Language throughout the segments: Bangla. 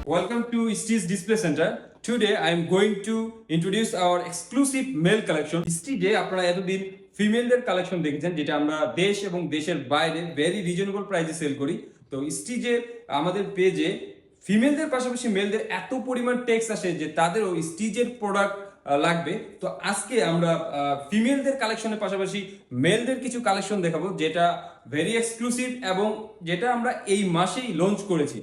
Welcome to Steez Display Center. Today I am going to introduce our exclusive male collection. স্টিজে আপনারা এতদিন ফিমেলদের কালেকশন দেখেছেন, যেটা আমরা দেশ এবং দেশের বাইরে ভেরি রিজনেবল প্রাইসে সেল করি। তো স্টিজে আমাদের পেজে ফিমেলদের পাশাপাশি মেলদের এত পরিমাণ টেক্সট আসে যে তাদের ওই স্টিজের প্রোডাক্ট লাগবে। তো আজকে আমরা ফিমেলদের কালেকশনের পাশাপাশি মেলদের কিছু কালেকশন দেখাবো, যেটা ভেরি এক্সক্লুসিভ এবং যেটা আমরা এই মাসেই লঞ্চ করেছি।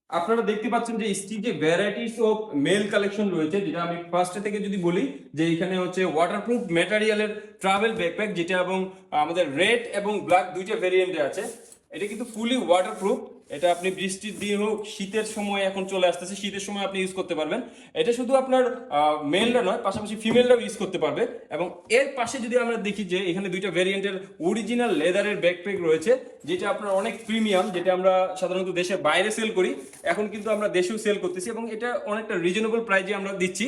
আপনারা দেখতে পাচ্ছেন যে স্টিজে ভ্যারাইটিস অফ মেল কালেকশন রয়েছে, যেটা আমি ফার্স্টে থেকে যদি বলি যে এখানে হচ্ছে ওয়াটারপ্রুফ ম্যাটেরিয়ালের ট্রাভেল ব্যাকপ্যাক, যেটা এবং আমাদের রেড এবং ব্ল্যাক দুইটা ভেরিয়েন্টে আছে। এটা কিন্তু ফুলি ওয়াটারপ্রুফ। এটা আপনি বৃষ্টির দিন হোক, শীতের সময় এখন চলে আসতেছে, শীতের সময় আপনি ইউজ করতে পারবেন। এটা শুধু আপনার মেলরা নয়, পাশাপাশি ফিমেলরাও ইউজ করতে পারবে। এবং এর পাশে যদি আমরা দেখি যে এখানে দুইটা ভেরিয়েন্টের অরিজিনাল লেদারের ব্যাকপ্যাক রয়েছে, যেটা আপনার অনেক প্রিমিয়াম, যেটা আমরা সাধারণত দেশের বাইরে সেল করি, এখন কিন্তু আমরা দেশেও সেল করতেছি এবং এটা অনেকটা রিজনেবল প্রাইজে আমরা দিচ্ছি।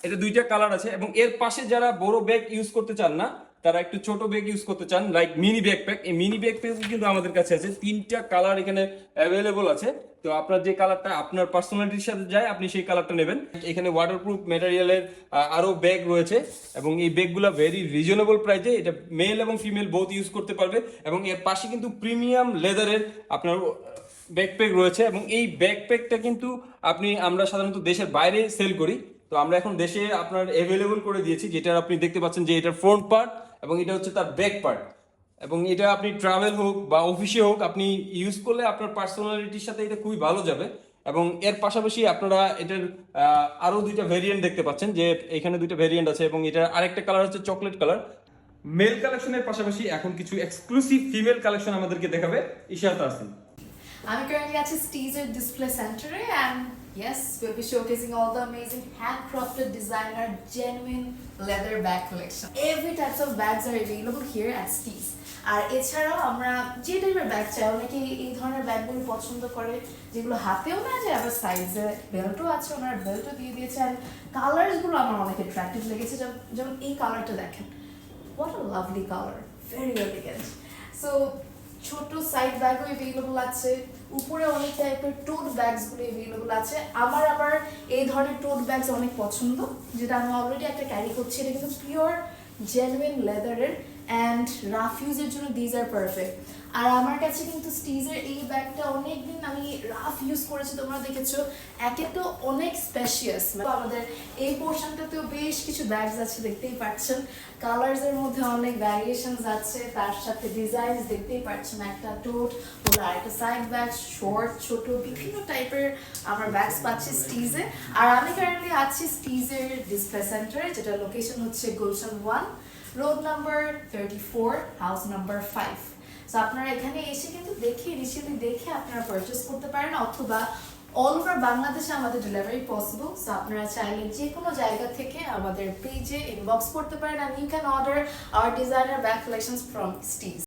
এটা দুইটা কালার আছে এবং এর পাশে যারা বড় ব্যাগ ইউজ করতে চান না, তারা একটু ছোট ব্যাগ ইউজ করতে চান, লাইক মিনি ব্যাকপ্যাক, এই মিনি ব্যাকপ্যাক কিন্তু আমাদের কাছে আছে। তিনটা কালার এখানে অ্যাভেলেবল আছে। তো আপনার যে কালারটা আপনার পার্সোনালিটির সাথে যায়, আপনি সেই কালারটা নেবেন। এখানে ওয়াটারপ্রুফ ম্যাটেরিয়ালের আরো ব্যাগ রয়েছে এবং এই ব্যাগগুলো ভেরি রিজনেবল প্রাইসে, এটা মেল এবং ফিমেল বোথ ইউজ করতে পারবে। এবং এর পাশে কিন্তু প্রিমিয়াম লেদারের আপনার ব্যাকপ্যাক রয়েছে এবং এই ব্যাকপ্যাকটা কিন্তু আমরা সাধারণত দেশের বাইরে সেল করি। তো আমরা এখন দেশে আপনার অ্যাভেলেবল করে দিয়েছি, যেটা আপনি দেখতে পাচ্ছেন যে এটার ফ্রন্ট পার্ট এবং এটা হচ্ছে তার ব্যাক পার্ট। এবং এটা আপনি ট্রাভেল হোক বা অফিসে হোক, আপনি ইউজ করলে আপনার পার্সোনালিটির সাথে এটা খুবই ভালো যাবে। এবং এর পাশাপাশি আপনারা এটার আরো দুইটা ভেরিয়েন্ট দেখতে পাচ্ছেন, যে এখানে দুইটা ভেরিয়েন্ট আছে এবং এটা আরেকটা কালার হচ্ছে চকলেট কালার। মেল কালেকশনের পাশাপাশি এখন কিছু এক্সক্লুসিভ ফিমেল কালেকশন আমাদেরকে দেখাবে ইশাত আসিন। I'm currently at Steezer Display Center and yes, we'll be showcasing all the amazing handcrafted designer genuine leather bag collection. Every types of bags are available here at Steez. আর এছাড়াও আমরা যে টাইপের ব্যাগ চাই, অনেকে এই ধরনের ব্যাগগুলো পছন্দ করে যেগুলো হাতেও না যায়, আবার সাইজে বেল্টও আছে, ওনারা বেল্টও দিয়ে দিয়েছেন। কালারসগুলো আমার অনেক অ্যাট্রাক্টিভ লেগেছে, যেমন এই কালারটা দেখেন, what a lovely colour, very elegant. So ছোট সাইড ব্যাগও অ্যাভেলেবল আছে, উপরে অনেক টাইপের টোট ব্যাগসগুলো অ্যাভেলেবল আছে। আমার আবার এই ধরনের টোট ব্যাগস অনেক পছন্দ, যেটা আমি অলরেডি একটা ক্যারি করছি। এটা কিন্তু পিওর জেনুইন লেদারের অ্যান্ড রাফ ইউজের জন্য দিজ আর পারফেক্ট। আর আমার কাছে কিন্তু স্টিজের এই ব্যাগটা অনেকদিন আমি রাফ ইউজ করেছি, তোমরা দেখেছো, একটা অনেক স্পেশিয়াস। আমাদের এই পোর্শনটাতেও বেশ কিছু ব্যাগস আছে, দেখতেই পাচ্ছেন। কালার্সের মধ্যে অনেক ভ্যারিয়েশনস আছে, তার সাথে ডিজাইনস দেখতেই পাচ্ছেন। একটা টোট হলো, আরেকটা সাইড ব্যাগ, শর্ট, ছোট, বিভিন্ন টাইপের আমরা ব্যাগস পাচ্ছি স্টিজে। আর আমি কারেন্টলি আছি স্টিজের ডিসপ্লে সেন্টারে, যেটা লোকেশন হচ্ছে Gulshan 1, road number 34, house number 5। So আপনারা এখানে এসে কিন্তু ইনিশিয়ালি দেখে আপনারা পারচেস করতে পারেন, অথবা অল ওভার বাংলাদেশে আমাদের ডেলিভারি পসিবল। সো আপনারা চাইলে যে কোনো জায়গা থেকে আমাদের পেজে ইনবক্স করতে পারেন, and you can order our designer bag collections from Steez.